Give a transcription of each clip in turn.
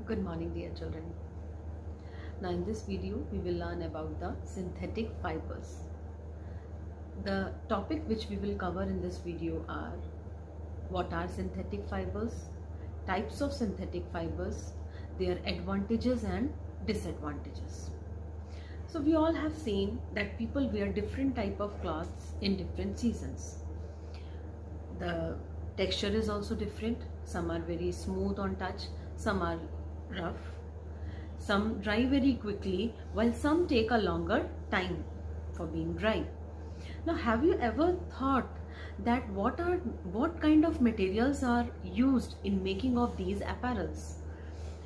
Good morning, dear children. Now in this video we will learn about the synthetic fibers. The topic which we will cover in this video are what are synthetic fibers, types of synthetic fibers, their advantages and disadvantages. So we all have seen that people wear different type of clothes in different seasons. The texture is also different. Some are very smooth on touch, some are rough, some dry very quickly, while some take a longer time for being dry. Now, have you ever thought that what kind of materials are used in making of these apparels?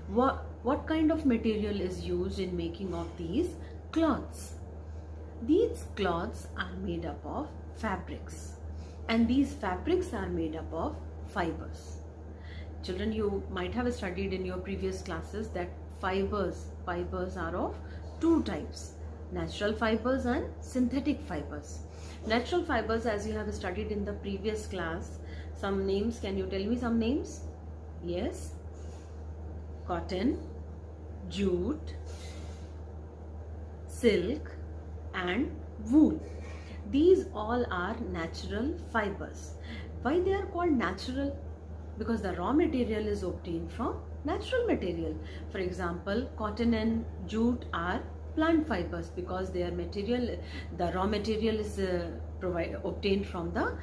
What kind of material is used in making of these cloths? These cloths are made up of fabrics, and these fabrics are made up of fibers. Children, you might have studied in your previous classes that fibers are of two types: natural fibers and synthetic fibers. Natural fibers, as you have studied in the previous class, some names, can you tell me some names? Yes, cotton, jute, silk and wool. These all are natural fibers. Why they are called natural? Because the raw material is obtained from natural material. For example, cotton and jute are plant fibers because their material, the raw material is obtained from the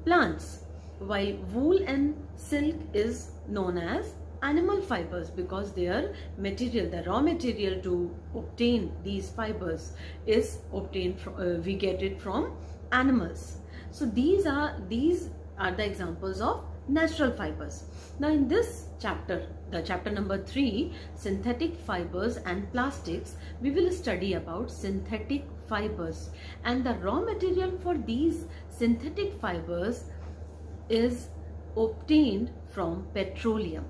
plants. While wool and silk is known as animal fibers because their material, the raw material to obtain these fibers is obtained from, we get it from animals. So these are the examples of natural fibers. Now in this chapter, the chapter number 3, synthetic fibers and plastics, we will study about synthetic fibers, and the raw material for these synthetic fibers is obtained from petroleum.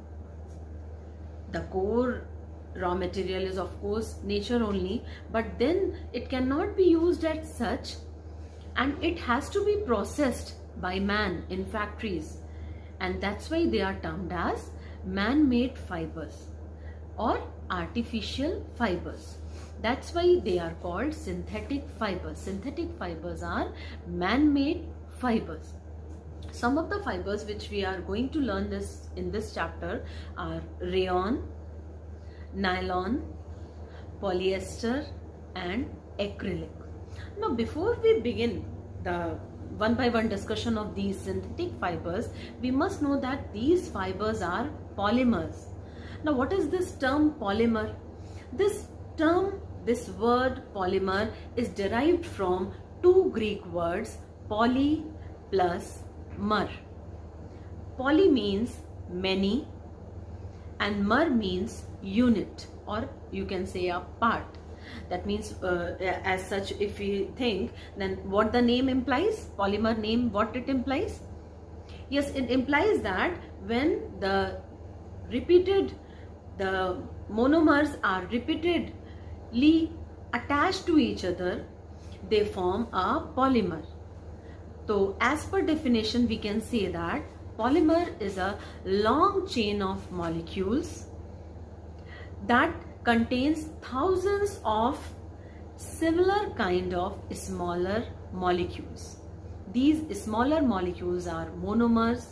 The core raw material is of course nature only, but then it cannot be used as such, and it has to be processed by man in factories, and that's why they are termed as man-made fibers or artificial fibers. That's why they are called synthetic fibers. Synthetic fibers are man-made fibers. Some of the fibers which we are going to learn in this chapter are rayon, nylon, polyester and acrylic. Now before we begin the one by one discussion of these synthetic fibers, we must know that these fibers are polymers. Now what is this term polymer? This word polymer is derived from two Greek words, poly plus mer. Poly means many and mer means unit, or you can say a part. That means as such, if we think, then what the name implies, polymer name, what it implies? Yes, it implies that when the monomers are repeatedly attached to each other, they form a polymer. So as per definition, we can say that polymer is a long chain of molecules that contains thousands of similar kind of smaller molecules. These smaller molecules are monomers.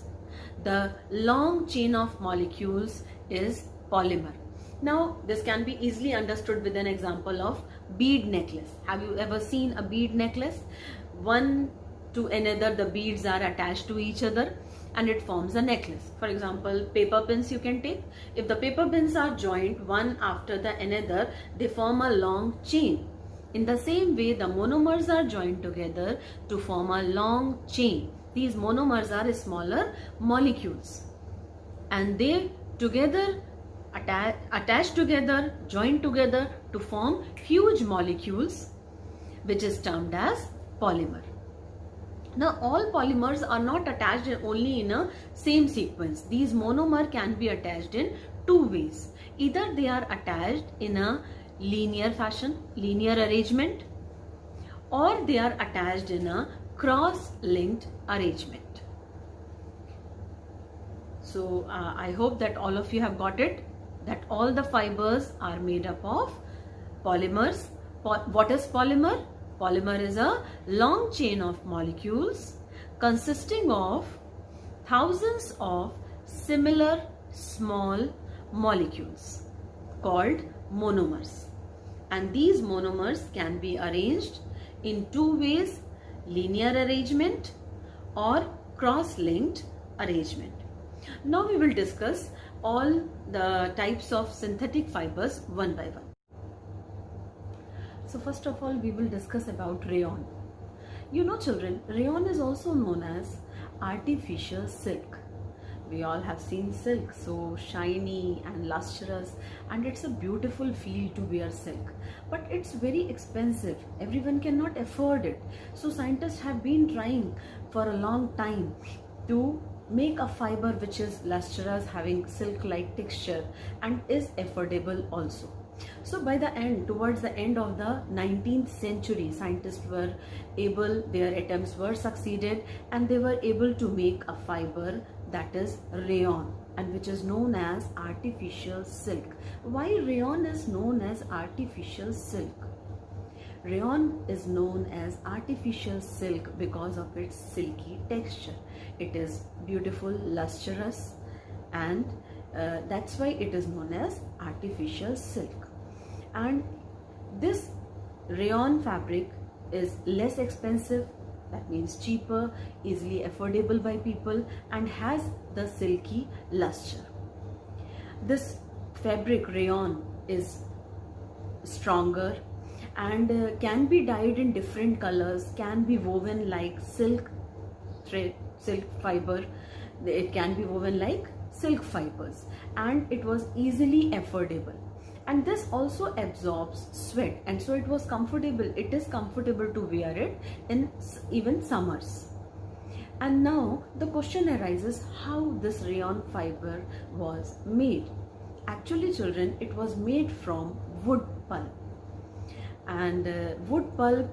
The long chain of molecules is polymer. Now this can be easily understood with an example of bead necklace. Have you ever seen a bead necklace? One to another, the beads are attached to each other and it forms a necklace. For example, paper pins you can take. If the paper pins are joined one after the another, they form a long chain. In the same way, the monomers are joined together to form a long chain. These monomers are smaller molecules and they together attach together, join together to form huge molecules, which is termed as polymer. Now all polymers are not attached only in a same sequence. These monomer can be attached in two ways. Either they are attached in a linear fashion, linear arrangement, or they are attached in a cross-linked arrangement. So I hope that all of you have got it. that all the fibers are made up of polymers. What is polymer? Polymer is a long chain of molecules consisting of thousands of similar small molecules called monomers. And these monomers can be arranged in two ways: linear arrangement or cross-linked arrangement. Now we will discuss all the types of synthetic fibers one by one. So first of all, we will discuss about rayon. You know children, rayon is also known as artificial silk. We all have seen silk, so shiny and lustrous, and it's a beautiful feel to wear silk. But it's very expensive. Everyone cannot afford it. So scientists have been trying for a long time to make a fiber which is lustrous, having silk-like texture, and is affordable also. So by the end, towards the end of the 19th century, scientists were able, their attempts were succeeded, and they were able to make a fiber that is rayon, and which is known as artificial silk. Why rayon is known as artificial silk? Rayon is known as artificial silk because of its silky texture. It is beautiful, lustrous, and that's why it is known as artificial silk. And this rayon fabric is less expensive, that means cheaper, easily affordable by people, and has the silky luster. This fabric rayon is stronger and can be dyed in different colors, can be woven like silk thread, silk fiber. It can be woven like silk fibers, and it was easily affordable. And this also absorbs sweat, and so it was comfortable. It is comfortable to wear it in even summers. And now the question arises, how this rayon fiber was made. Actually children, it was made from wood pulp. And wood pulp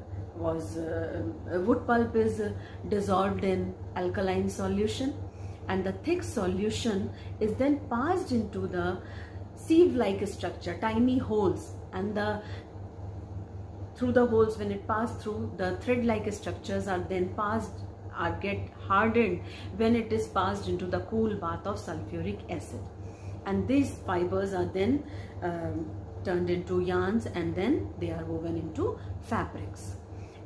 is dissolved in alkaline solution, and the thick solution is then passed into the sieve-like structure, tiny holes, and through the holes, when it passed through, the thread-like structures are then get hardened when it is passed into the cool bath of sulfuric acid, and these fibers are then turned into yarns, and then they are woven into fabrics.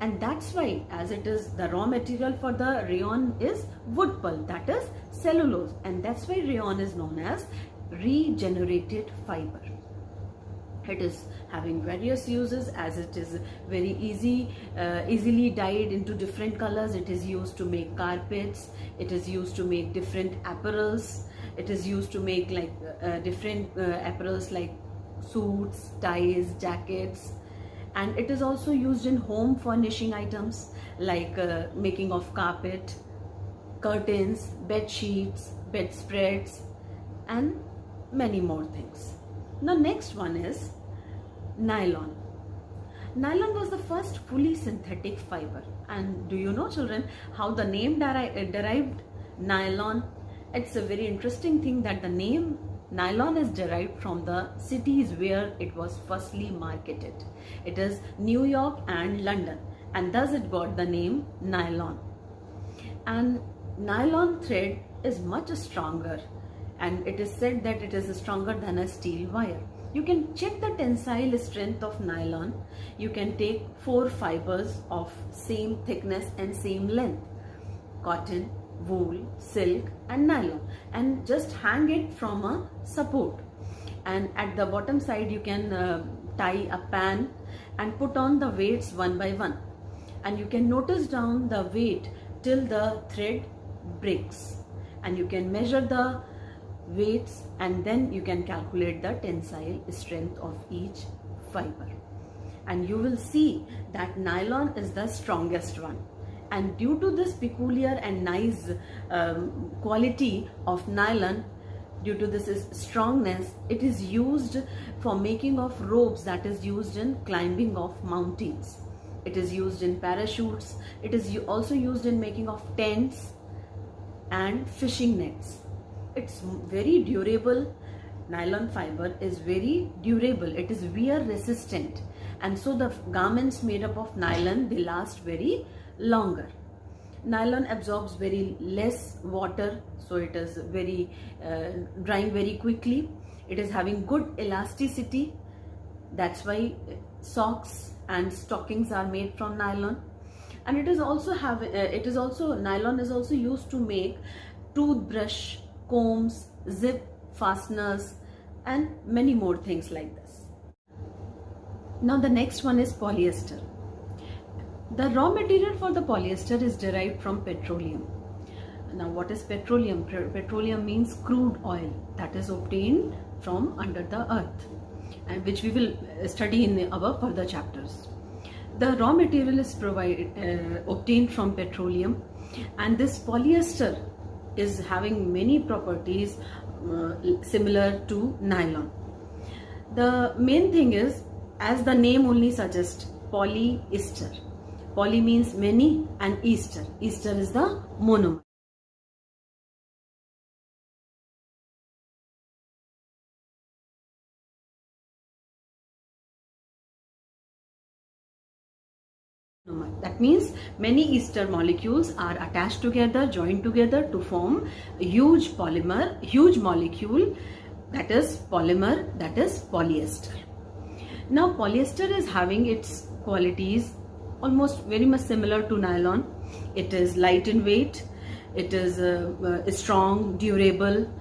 And that's why, as it is, the raw material for the rayon is wood pulp, that is cellulose, and that's why rayon is known as regenerated fiber. It is having various uses, as it is very easily dyed into different colors. It is used to make carpets, it is used to make different apparels, it is used to make like different apparels like suits, ties, jackets, and it is also used in home furnishing items like making of carpet, curtains, bed sheets, bedspreads, and many more things. Now next one is nylon. Nylon was the first fully synthetic fiber. And do you know children how the name derived nylon? It's a very interesting thing that the name nylon is derived from the cities where it was firstly marketed. It is New York and London, and thus it got the name nylon. And nylon thread is much stronger, and it is said that it is stronger than a steel wire. You can check the tensile strength of nylon. You can take 4 fibers of same thickness and same length, cotton, wool, silk, and nylon, and just hang it from a support. And at the bottom side you can tie a pan and put on the weights one by one, and you can notice down the weight till the thread breaks, and you can measure the weights, and then you can calculate the tensile strength of each fiber, and you will see that nylon is the strongest one. And due to this peculiar and nice quality of nylon, due to this strongness, it is used for making of ropes, that is used in climbing of mountains. It is used in parachutes. It is also used in making of tents and fishing nets. It's very durable, nylon fiber is very durable. It is wear resistant, and so the garments made up of nylon, they last very longer. Nylon absorbs very less water, so it is very drying very quickly. It is having good elasticity. That's why socks and stockings are made from nylon. And it is also nylon is also used to make toothbrush, combs, zip fasteners, and many more things like this. Now the next one is polyester. The raw material for the polyester is derived from petroleum. Now what is petroleum? Petroleum means crude oil that is obtained from under the earth, and which we will study in our further chapters. The raw material is obtained from petroleum, and this polyester is having many properties similar to nylon. The main thing is, as the name only suggests, polyester. Poly means many and ester. Ester is the monomer. That means many ester molecules are attached together, joined together to form a huge polymer, huge molecule, that is polymer, that is polyester. Now polyester is having its qualities almost very much similar to nylon. It is light in weight, it is strong, durable,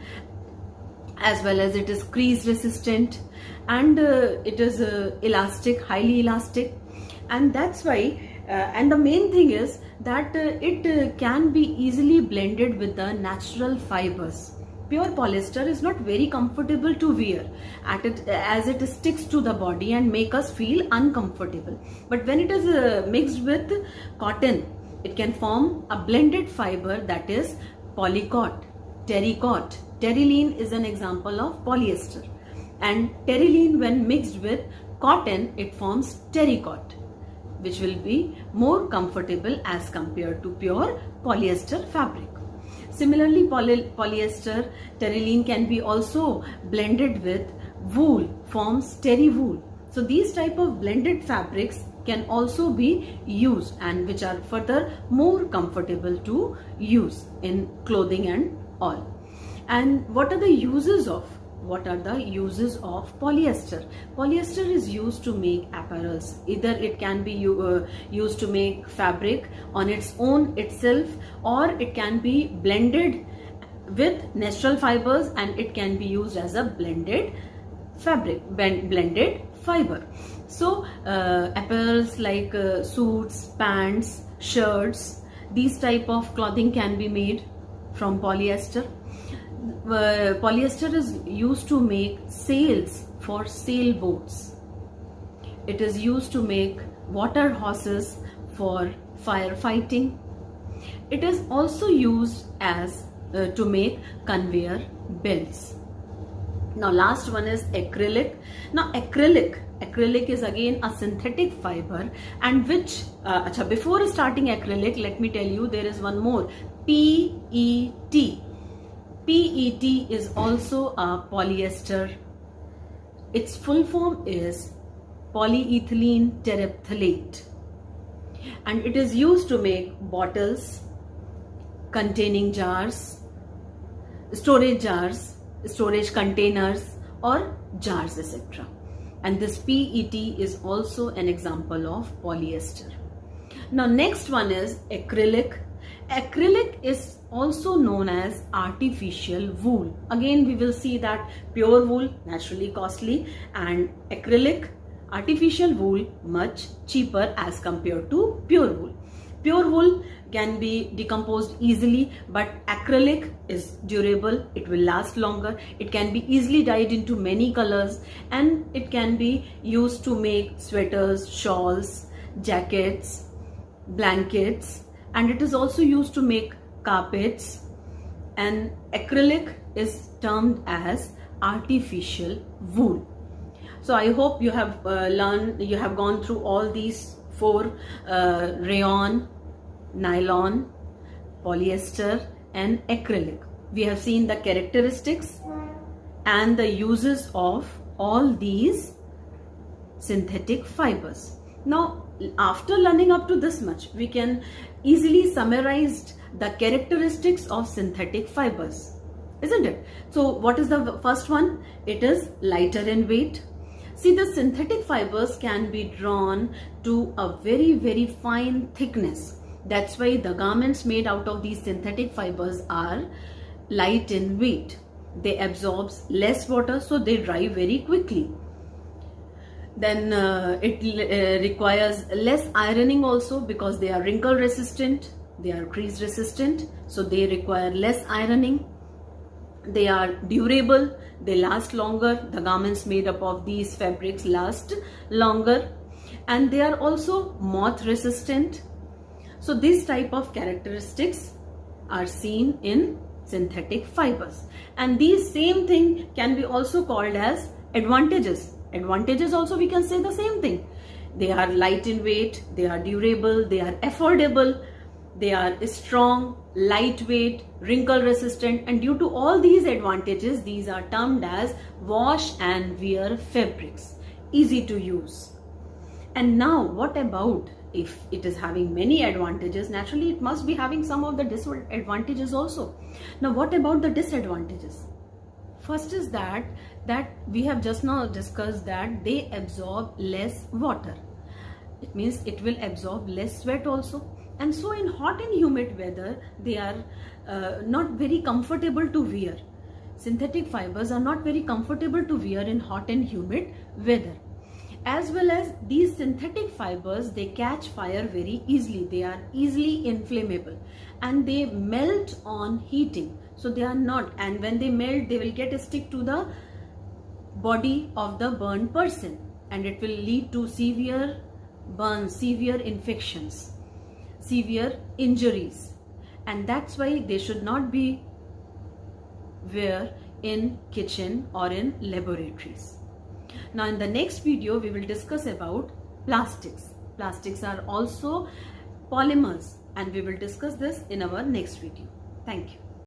as well as it is crease resistant, and it is elastic, highly elastic, and that's why and the main thing is that it can be easily blended with the natural fibers. Pure polyester is not very comfortable to wear as it sticks to the body and make us feel uncomfortable. But when it is mixed with cotton, it can form a blended fiber, that is polycot, terrycot. Terylene is an example of polyester, and terylene when mixed with cotton, it forms terrycot, which will be more comfortable as compared to pure polyester fabric. Similarly, polyester, terylene can be also blended with wool, forms terry wool. So these type of blended fabrics can also be used, and which are further more comfortable to use in clothing and all. And what are the uses of polyester? Polyester is used to make apparels. Either it can be used to make fabric on its own itself, or it can be blended with natural fibers, and it can be used as a blended fabric, blended fiber. So apparels like suits, pants, shirts, these type of clothing can be made from polyester. Polyester is used to make sails for sailboats. It is used to make water horses for firefighting. It is also used as to make conveyor belts. Now last one is acrylic. Now acrylic is again a synthetic fiber, and which before starting acrylic, let me tell you there is one more, PET. PET is also a polyester. Its full form is polyethylene terephthalate, and it is used to make bottles, containing jars, storage containers, or jars, etc. And this PET is also an example of polyester. Now next one is acrylic. Acrylic is also known as artificial wool. Again we will see that pure wool naturally costly, and acrylic, artificial wool, much cheaper as compared to pure wool. Pure wool can be decomposed easily, but acrylic is durable, it will last longer, it can be easily dyed into many colors, and it can be used to make sweaters, shawls, jackets, blankets, and it is also used to make carpets. And acrylic is termed as artificial wool. So I hope you have you have gone through all these four: rayon, nylon, polyester, and acrylic. We have seen the characteristics and the uses of all these synthetic fibers. Now, after learning up to this much, we can easily summarize the characteristics of synthetic fibers, isn't it? So what is the first one? It is lighter in weight. See, the synthetic fibers can be drawn to a very, very fine thickness. That's why the garments made out of these synthetic fibers are light in weight. They absorb less water, so they dry very quickly. Then it requires less ironing also, because they are wrinkle resistant, they are crease resistant, so they require less ironing. They are durable, they last longer. The garments made up of these fabrics last longer, and they are also moth resistant. So these type of characteristics are seen in synthetic fibers, and these same thing can be also called as advantages. Advantages also we can say the same thing. They are light in weight, they are durable, they are affordable, they are strong, lightweight, wrinkle resistant, and due to all these advantages, these are termed as wash and wear fabrics, easy to use. And now what about if it is having many advantages? Naturally it must be having some of the disadvantages also. Now what about the disadvantages? First is that we have just now discussed that they absorb less water. It means it will absorb less sweat also. And so in hot and humid weather, they are not very comfortable to wear. Synthetic fibers are not very comfortable to wear in hot and humid weather. As well as these synthetic fibers, they catch fire very easily. They are easily inflammable and they melt on heating. So they are not, and when they melt, they will get a stick to the body of the burned person, and it will lead to severe burns, severe infections, severe injuries, and that's why they should not be wear in kitchen or in laboratories. Now in the next video we will discuss about plastics. Plastics are also polymers, and we will discuss this in our next video. Thank you.